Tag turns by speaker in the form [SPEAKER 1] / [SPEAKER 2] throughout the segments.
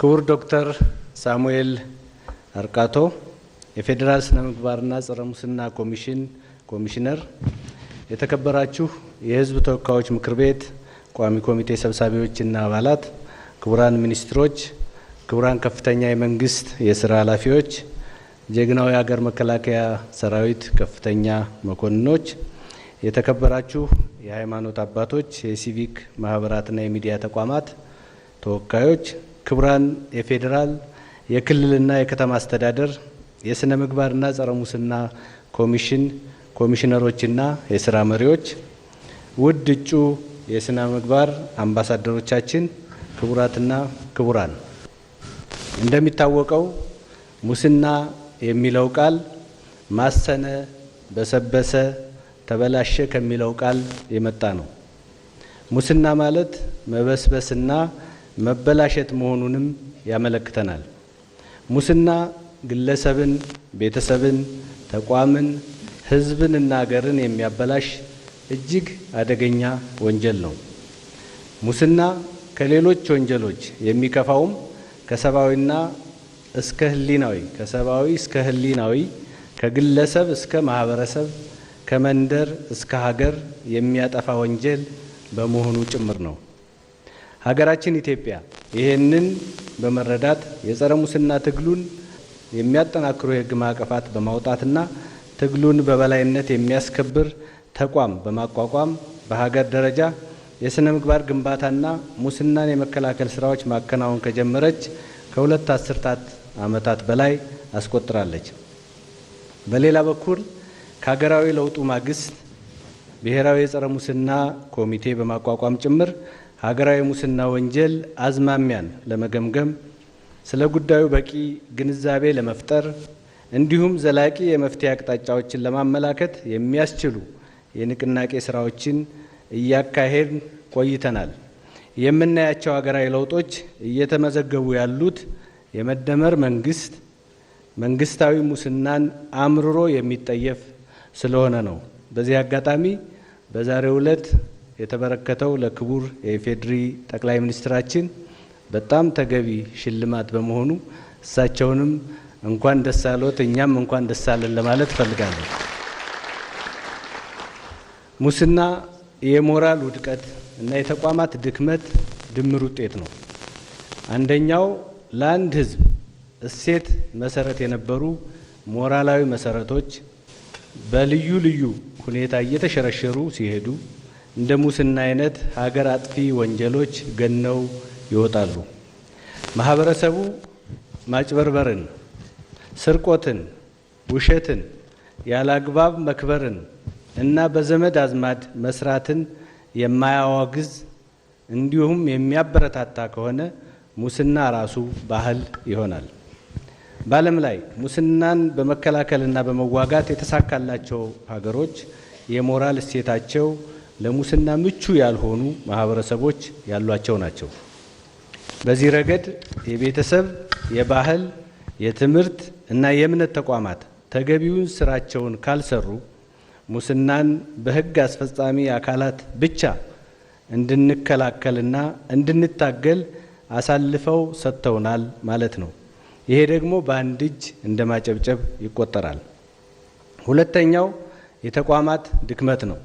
[SPEAKER 1] ክቡር ዶክተር ሳሙኤል አርቃቶ የፌዴራል ስነ ምግባርና ጸረ ሙስና ኮሚሽን ኮሚሽነር፣ የተከበራችሁ የሕዝብ ተወካዮች ምክር ቤት ቋሚ ኮሚቴ ሰብሳቢዎችና አባላት፣ ክቡራን ሚኒስትሮች፣ ክቡራን ከፍተኛ የመንግስት የስራ ኃላፊዎች፣ ጀግናው የሀገር መከላከያ ሰራዊት ከፍተኛ መኮንኖች፣ የተከበራችሁ የሃይማኖት አባቶች፣ የሲቪክ ማህበራትና የሚዲያ ተቋማት ተወካዮች፣ ክቡራን የፌዴራል የክልልና የከተማ አስተዳደር የስነ ምግባርና ጸረ ሙስና ኮሚሽን ኮሚሽነሮችና የስራ መሪዎች፣ ውድ እጩ የስነ ምግባር አምባሳደሮቻችን፣ ክቡራትና ክቡራን፣ እንደሚታወቀው ሙስና የሚለው ቃል ማሰነ፣ በሰበሰ፣ ተበላሸ ከሚለው ቃል የመጣ ነው። ሙስና ማለት መበስበስና መበላሸት መሆኑንም ያመለክተናል። ሙስና ግለሰብን፣ ቤተሰብን፣ ተቋምን፣ ሕዝብንና ሀገርን የሚያበላሽ እጅግ አደገኛ ወንጀል ነው። ሙስና ከሌሎች ወንጀሎች የሚከፋውም ከሰብአዊ እስከ ህሊናዊ፣ ከግለሰብ እስከ ማህበረሰብ፣ ከመንደር እስከ ሀገር የሚያጠፋ ወንጀል በመሆኑ ጭምር ነው። ሀገራችን ኢትዮጵያ ይህንን በመረዳት የጸረ ሙስና ትግሉን የሚያጠናክሩ የህግ ማዕቀፋት በማውጣትና ትግሉን በበላይነት የሚያስከብር ተቋም በማቋቋም በሀገር ደረጃ የስነ ምግባር ግንባታና ሙስናን የመከላከል ስራዎች ማከናወን ከጀመረች ከሁለት አስርታት ዓመታት በላይ አስቆጥራለች። በሌላ በኩል ከሀገራዊ ለውጡ ማግስት ብሔራዊ የጸረ ሙስና ኮሚቴ በማቋቋም ጭምር ሀገራዊ ሙስና ወንጀል አዝማሚያን ለመገምገም፣ ስለ ጉዳዩ በቂ ግንዛቤ ለመፍጠር እንዲሁም ዘላቂ የመፍትሄ አቅጣጫዎችን ለማመላከት የሚያስችሉ የንቅናቄ ስራዎችን እያካሄድን ቆይተናል። የምናያቸው ሀገራዊ ለውጦች እየተመዘገቡ ያሉት የመደመር መንግስታዊ ሙስናን አምርሮ የሚጠየፍ ስለሆነ ነው። በዚህ አጋጣሚ በዛሬው ዕለት የተበረከተው ለክቡር የኢፌዴሪ ጠቅላይ ሚኒስትራችን በጣም ተገቢ ሽልማት በመሆኑ እሳቸውንም እንኳን ደስ አሎት፣ እኛም እንኳን ደስ አለን ለማለት እፈልጋለሁ። ሙስና የሞራል ውድቀት እና የተቋማት ድክመት ድምር ውጤት ነው። አንደኛው ለአንድ ሕዝብ እሴት መሰረት የነበሩ ሞራላዊ መሰረቶች በልዩ ልዩ ሁኔታ እየተሸረሸሩ ሲሄዱ እንደ ሙስና አይነት ሀገር አጥፊ ወንጀሎች ገነው ይወጣሉ። ማህበረሰቡ ማጭበርበርን፣ ስርቆትን፣ ውሸትን፣ ያለአግባብ መክበርን እና በዘመድ አዝማድ መስራትን የማያወግዝ እንዲሁም የሚያበረታታ ከሆነ ሙስና ራሱ ባህል ይሆናል። በዓለም ላይ ሙስናን በመከላከልና በመዋጋት የተሳካላቸው ሀገሮች የሞራል እሴታቸው ለሙስና ምቹ ያልሆኑ ማህበረሰቦች ያሏቸው ናቸው። በዚህ ረገድ የቤተሰብ፣ የባህል፣ የትምህርት እና የእምነት ተቋማት ተገቢውን ስራቸውን ካልሰሩ ሙስናን በሕግ አስፈጻሚ አካላት ብቻ እንድንከላከልና እንድንታገል አሳልፈው ሰጥተውናል ማለት ነው። ይሄ ደግሞ በአንድ እጅ እንደማጨብጨብ ይቆጠራል። ሁለተኛው የተቋማት ድክመት ነው።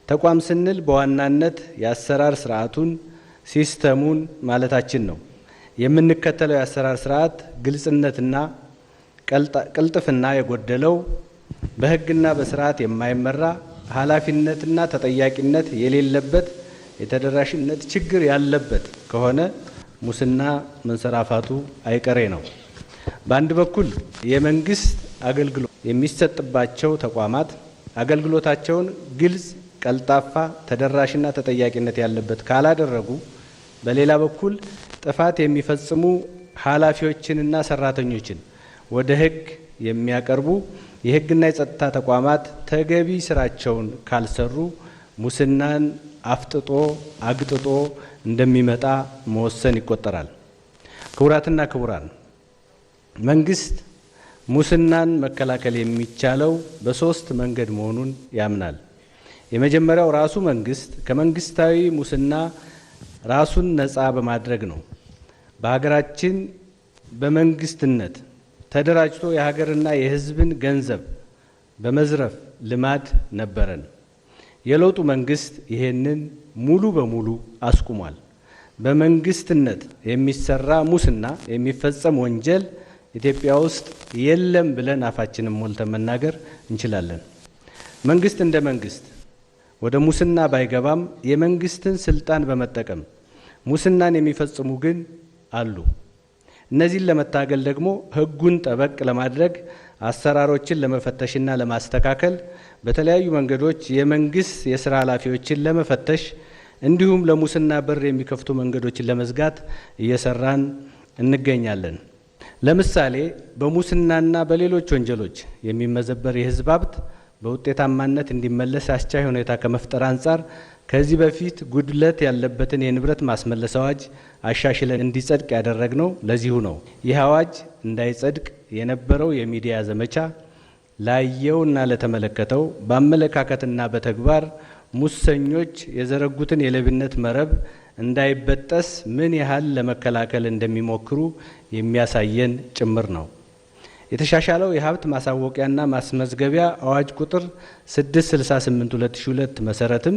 [SPEAKER 1] ተቋም ስንል በዋናነት የአሰራር ስርዓቱን፣ ሲስተሙን ማለታችን ነው። የምንከተለው የአሰራር ስርዓት ግልጽነትና ቅልጥፍና የጎደለው፣ በሕግና በስርዓት የማይመራ፣ ኃላፊነትና ተጠያቂነት የሌለበት፣ የተደራሽነት ችግር ያለበት ከሆነ ሙስና መንሰራፋቱ አይቀሬ ነው። በአንድ በኩል የመንግስት አገልግሎት የሚሰጥባቸው ተቋማት አገልግሎታቸውን ግልጽ፣ ቀልጣፋ፣ ተደራሽና ተጠያቂነት ያለበት ካላደረጉ፣ በሌላ በኩል ጥፋት የሚፈጽሙ ኃላፊዎችንና ሰራተኞችን ወደ ሕግ የሚያቀርቡ የሕግና የጸጥታ ተቋማት ተገቢ ስራቸውን ካልሰሩ ሙስናን አፍጥጦ አግጥጦ እንደሚመጣ መወሰን ይቆጠራል። ክቡራትና ክቡራን፣ መንግስት ሙስናን መከላከል የሚቻለው በሶስት መንገድ መሆኑን ያምናል። የመጀመሪያው ራሱ መንግስት ከመንግስታዊ ሙስና ራሱን ነፃ በማድረግ ነው። በሀገራችን በመንግስትነት ተደራጅቶ የሀገርና የሕዝብን ገንዘብ በመዝረፍ ልማድ ነበረን። የለውጡ መንግስት ይሄንን ሙሉ በሙሉ አስቁሟል። በመንግስትነት የሚሰራ ሙስና የሚፈጸም ወንጀል ኢትዮጵያ ውስጥ የለም ብለን አፋችንን ሞልተን መናገር እንችላለን። መንግስት እንደ መንግስት ወደ ሙስና ባይገባም የመንግስትን ስልጣን በመጠቀም ሙስናን የሚፈጽሙ ግን አሉ። እነዚህን ለመታገል ደግሞ ሕጉን ጠበቅ ለማድረግ አሰራሮችን ለመፈተሽና ለማስተካከል በተለያዩ መንገዶች የመንግስት የስራ ኃላፊዎችን ለመፈተሽ እንዲሁም ለሙስና በር የሚከፍቱ መንገዶችን ለመዝጋት እየሰራን እንገኛለን። ለምሳሌ በሙስናና በሌሎች ወንጀሎች የሚመዘበር የህዝብ ሀብት በውጤታማነት እንዲመለስ አስቻይ ሁኔታ ከመፍጠር አንጻር ከዚህ በፊት ጉድለት ያለበትን የንብረት ማስመለስ አዋጅ አሻሽለን እንዲጸድቅ ያደረግነው ለዚሁ ነው። ይህ አዋጅ እንዳይጸድቅ የነበረው የሚዲያ ዘመቻ ላየውና ለተመለከተው በአመለካከትና በተግባር ሙሰኞች የዘረጉትን የሌብነት መረብ እንዳይበጠስ ምን ያህል ለመከላከል እንደሚሞክሩ የሚያሳየን ጭምር ነው። የተሻሻለው የሀብት ማሳወቂያና ማስመዝገቢያ አዋጅ ቁጥር 668/2002 መሰረትም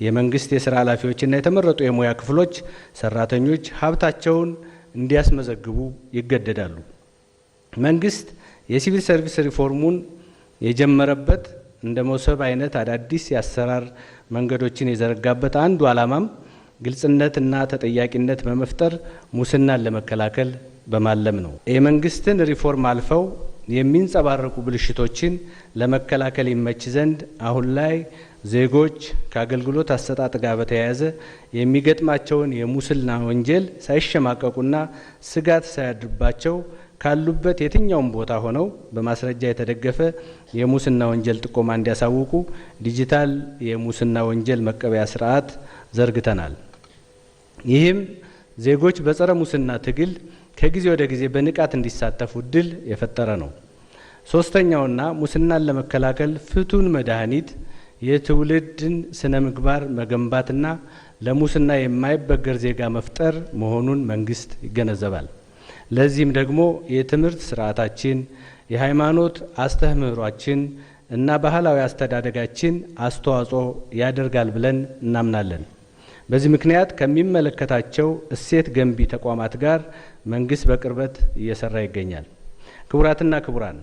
[SPEAKER 1] የመንግስት የስራ ኃላፊዎችና የተመረጡ የሙያ ክፍሎች ሰራተኞች ሀብታቸውን እንዲያስመዘግቡ ይገደዳሉ። መንግስት የሲቪል ሰርቪስ ሪፎርሙን የጀመረበት እንደ መሶብ አይነት አዳዲስ የአሰራር መንገዶችን የዘረጋበት አንዱ ዓላማም ግልጽነትና ተጠያቂነት በመፍጠር ሙስናን ለመከላከል በማለም ነው። የመንግስትን ሪፎርም አልፈው የሚንጸባረቁ ብልሽቶችን ለመከላከል ይመች ዘንድ አሁን ላይ ዜጎች ከአገልግሎት አሰጣጥ ጋር በተያያዘ የሚገጥማቸውን የሙስና ወንጀል ሳይሸማቀቁና ስጋት ሳያድርባቸው ካሉበት የትኛውም ቦታ ሆነው በማስረጃ የተደገፈ የሙስና ወንጀል ጥቆማ እንዲያሳውቁ ዲጂታል የሙስና ወንጀል መቀበያ ስርዓት ዘርግተናል። ይህም ዜጎች በጸረ ሙስና ትግል ከጊዜ ወደ ጊዜ በንቃት እንዲሳተፉ እድል የፈጠረ ነው። ሶስተኛውና ሙስናን ለመከላከል ፍቱን መድኃኒት የትውልድን ስነ ምግባር መገንባትና ለሙስና የማይበገር ዜጋ መፍጠር መሆኑን መንግስት ይገነዘባል። ለዚህም ደግሞ የትምህርት ስርዓታችን፣ የሃይማኖት አስተምህሯችን እና ባህላዊ አስተዳደጋችን አስተዋጽኦ ያደርጋል ብለን እናምናለን። በዚህ ምክንያት ከሚመለከታቸው እሴት ገንቢ ተቋማት ጋር መንግስት በቅርበት እየሰራ ይገኛል። ክቡራትና ክቡራን፣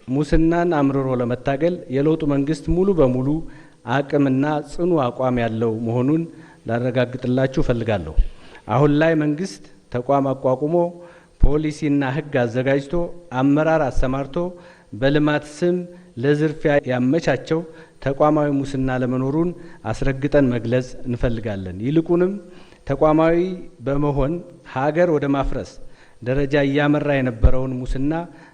[SPEAKER 1] ሙስናን አምርሮ ለመታገል የለውጡ መንግስት ሙሉ በሙሉ አቅምና ጽኑ አቋም ያለው መሆኑን ላረጋግጥላችሁ እፈልጋለሁ። አሁን ላይ መንግስት ተቋም አቋቁሞ ፖሊሲና ሕግ አዘጋጅቶ አመራር አሰማርቶ በልማት ስም ለዝርፊያ ያመቻቸው ተቋማዊ ሙስና ለመኖሩን አስረግጠን መግለጽ እንፈልጋለን። ይልቁንም ተቋማዊ በመሆን ሀገር ወደ ማፍረስ ደረጃ እያመራ የነበረውን ሙስና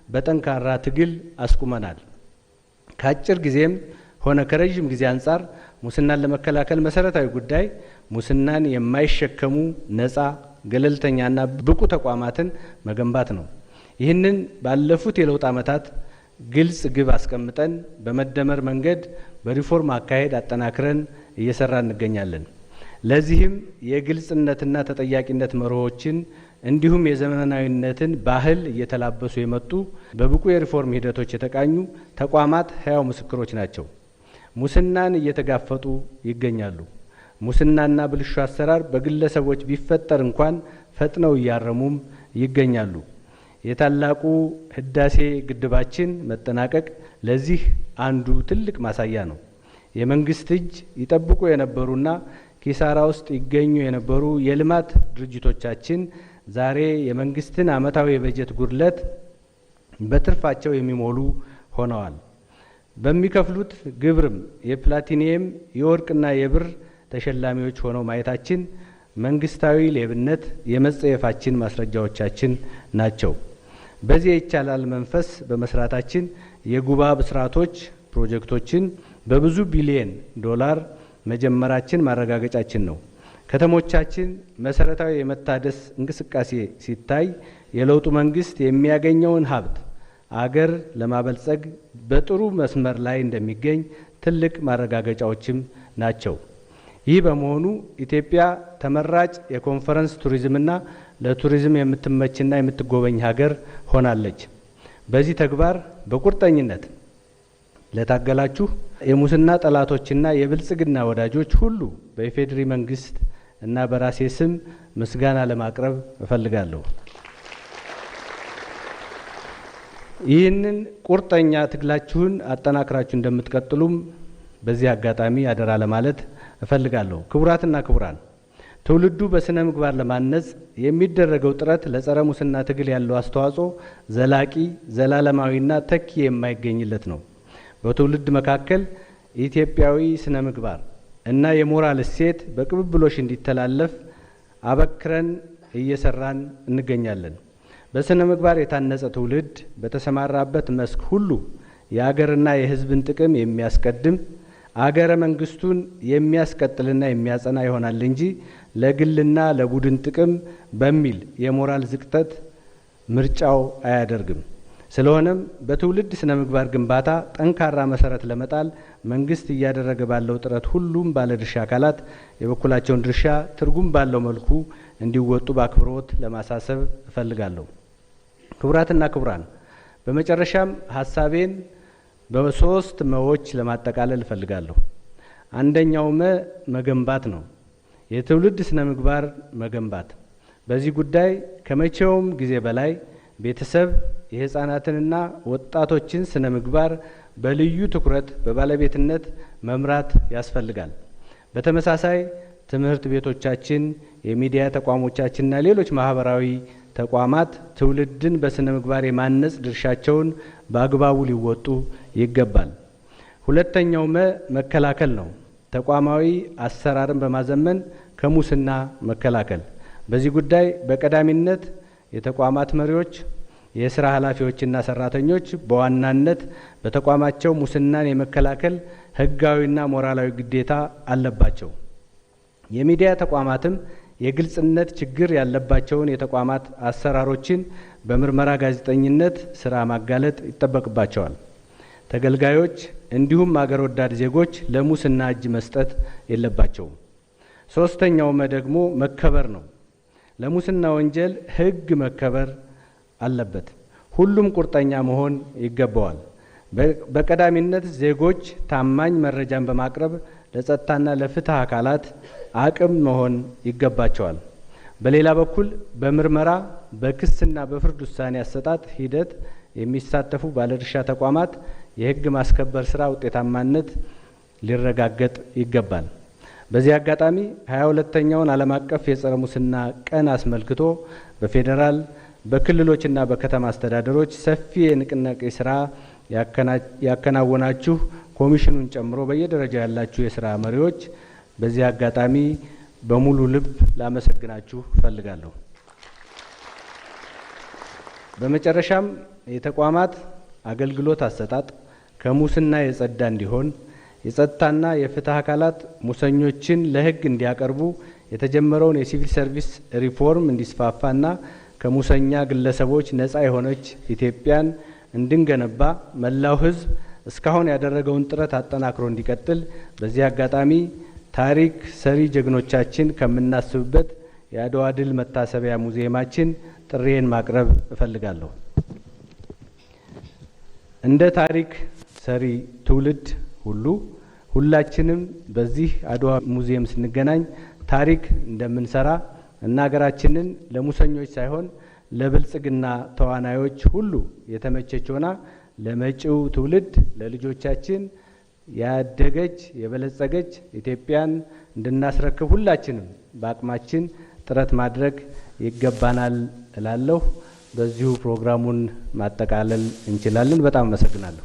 [SPEAKER 1] በጠንካራ ትግል አስቁመናል። ከአጭር ጊዜም ሆነ ከረዥም ጊዜ አንጻር ሙስናን ለመከላከል መሰረታዊ ጉዳይ ሙስናን የማይሸከሙ ነፃ ገለልተኛና ብቁ ተቋማትን መገንባት ነው። ይህንን ባለፉት የለውጥ ዓመታት ግልጽ ግብ አስቀምጠን በመደመር መንገድ በሪፎርም አካሄድ አጠናክረን እየሰራ እንገኛለን። ለዚህም የግልጽነትና ተጠያቂነት መርሆችን እንዲሁም የዘመናዊነትን ባህል እየተላበሱ የመጡ በብቁ የሪፎርም ሂደቶች የተቃኙ ተቋማት ሕያው ምስክሮች ናቸው። ሙስናን እየተጋፈጡ ይገኛሉ። ሙስናና ብልሹ አሰራር በግለሰቦች ቢፈጠር እንኳን ፈጥነው እያረሙም ይገኛሉ። የታላቁ ህዳሴ ግድባችን መጠናቀቅ ለዚህ አንዱ ትልቅ ማሳያ ነው። የመንግስት እጅ ይጠብቁ የነበሩና ኪሳራ ውስጥ ይገኙ የነበሩ የልማት ድርጅቶቻችን ዛሬ የመንግስትን ዓመታዊ የበጀት ጉድለት በትርፋቸው የሚሞሉ ሆነዋል። በሚከፍሉት ግብርም የፕላቲኒየም የወርቅና የብር ተሸላሚዎች ሆነው ማየታችን መንግስታዊ ሌብነት የመጸየፋችን ማስረጃዎቻችን ናቸው። በዚህ ይቻላል መንፈስ በመስራታችን የጉባ ብስራቶች ፕሮጀክቶችን በብዙ ቢሊየን ዶላር መጀመራችን ማረጋገጫችን ነው። ከተሞቻችን መሰረታዊ የመታደስ እንቅስቃሴ ሲታይ የለውጡ መንግስት የሚያገኘውን ሀብት አገር ለማበልጸግ በጥሩ መስመር ላይ እንደሚገኝ ትልቅ ማረጋገጫዎችም ናቸው። ይህ በመሆኑ ኢትዮጵያ ተመራጭ የኮንፈረንስ ቱሪዝምና ለቱሪዝም የምትመችና የምትጎበኝ ሀገር ሆናለች። በዚህ ተግባር በቁርጠኝነት ለታገላችሁ የሙስና ጠላቶችና የብልጽግና ወዳጆች ሁሉ በኢፌዴሪ መንግስት እና በራሴ ስም ምስጋና ለማቅረብ እፈልጋለሁ። ይህንን ቁርጠኛ ትግላችሁን አጠናክራችሁ እንደምትቀጥሉም በዚህ አጋጣሚ አደራ ለማለት እፈልጋለሁ። ክቡራትና ክቡራን፣ ትውልዱ በስነ ምግባር ለማነጽ የሚደረገው ጥረት ለጸረ ሙስና ትግል ያለው አስተዋጽኦ ዘላቂ፣ ዘላለማዊና ተኪ የማይገኝለት ነው። በትውልድ መካከል ኢትዮጵያዊ ስነ ምግባር እና የሞራል እሴት በቅብብሎሽ እንዲተላለፍ አበክረን እየሰራን እንገኛለን። በስነ ምግባር የታነጸ ትውልድ በተሰማራበት መስክ ሁሉ የአገርና የሕዝብን ጥቅም የሚያስቀድም አገረ መንግስቱን የሚያስቀጥልና የሚያጸና ይሆናል እንጂ ለግልና ለቡድን ጥቅም በሚል የሞራል ዝቅጠት ምርጫው አያደርግም። ስለሆነም በትውልድ ስነ ምግባር ግንባታ ጠንካራ መሰረት ለመጣል መንግስት እያደረገ ባለው ጥረት ሁሉም ባለድርሻ አካላት የበኩላቸውን ድርሻ ትርጉም ባለው መልኩ እንዲወጡ በአክብሮት ለማሳሰብ እፈልጋለሁ። ክቡራትና ክቡራን፣ በመጨረሻም ሀሳቤን በሶስት መዎች ለማጠቃለል እፈልጋለሁ። አንደኛው መገንባት ነው። የትውልድ ስነ ምግባር መገንባት። በዚህ ጉዳይ ከመቼውም ጊዜ በላይ ቤተሰብ የህፃናትንና ወጣቶችን ስነ ምግባር በልዩ ትኩረት በባለቤትነት መምራት ያስፈልጋል። በተመሳሳይ ትምህርት ቤቶቻችን፣ የሚዲያ ተቋሞቻችንና ሌሎች ማህበራዊ ተቋማት ትውልድን በስነ ምግባር የማነጽ ድርሻቸውን በአግባቡ ሊወጡ ይገባል። ሁለተኛው መከላከል ነው። ተቋማዊ አሰራርን በማዘመን ከሙስና መከላከል። በዚህ ጉዳይ በቀዳሚነት የተቋማት መሪዎች፣ የስራ ኃላፊዎችና ሰራተኞች በዋናነት በተቋማቸው ሙስናን የመከላከል ህጋዊና ሞራላዊ ግዴታ አለባቸው። የሚዲያ ተቋማትም የግልጽነት ችግር ያለባቸውን የተቋማት አሰራሮችን በምርመራ ጋዜጠኝነት ስራ ማጋለጥ ይጠበቅባቸዋል። ተገልጋዮች እንዲሁም አገር ወዳድ ዜጎች ለሙስና እጅ መስጠት የለባቸውም። ሶስተኛው ደግሞ መከበር ነው። ለሙስና ወንጀል ህግ መከበር አለበት። ሁሉም ቁርጠኛ መሆን ይገባዋል። በቀዳሚነት ዜጎች ታማኝ መረጃን በማቅረብ ለጸጥታና ለፍትህ አካላት አቅም መሆን ይገባቸዋል። በሌላ በኩል በምርመራ በክስና በፍርድ ውሳኔ አሰጣጥ ሂደት የሚሳተፉ ባለድርሻ ተቋማት የህግ ማስከበር ስራ ውጤታማነት ሊረጋገጥ ይገባል። በዚህ አጋጣሚ 22ኛውን ዓለም አቀፍ የጸረ ሙስና ቀን አስመልክቶ በፌዴራል በክልሎችና በከተማ አስተዳደሮች ሰፊ የንቅናቄ ስራ ያከናወናችሁ ኮሚሽኑን ጨምሮ በየደረጃው ያላችሁ የስራ መሪዎች በዚህ አጋጣሚ በሙሉ ልብ ላመሰግናችሁ እፈልጋለሁ። በመጨረሻም የተቋማት አገልግሎት አሰጣጥ ከሙስና የጸዳ እንዲሆን የጸጥታና የፍትህ አካላት ሙሰኞችን ለህግ እንዲያቀርቡ የተጀመረውን የሲቪል ሰርቪስ ሪፎርም እንዲስፋፋና ከሙሰኛ ግለሰቦች ነጻ የሆነች ኢትዮጵያን እንድንገነባ መላው ህዝብ እስካሁን ያደረገውን ጥረት አጠናክሮ እንዲቀጥል በዚህ አጋጣሚ ታሪክ ሰሪ ጀግኖቻችን ከምናስብበት የአድዋ ድል መታሰቢያ ሙዚየማችን ጥሪዬን ማቅረብ እፈልጋለሁ። እንደ ታሪክ ሰሪ ትውልድ ሁሉ ሁላችንም በዚህ አድዋ ሙዚየም ስንገናኝ ታሪክ እንደምንሰራ እና ሀገራችንን ለሙሰኞች ሳይሆን ለብልጽግና ተዋናዮች ሁሉ የተመቸች ሆና ለመጪው ትውልድ ለልጆቻችን ያደገች የበለጸገች ኢትዮጵያን እንድናስረክብ ሁላችንም በአቅማችን ጥረት ማድረግ ይገባናል እላለሁ። በዚሁ ፕሮግራሙን ማጠቃለል እንችላለን። በጣም አመሰግናለሁ።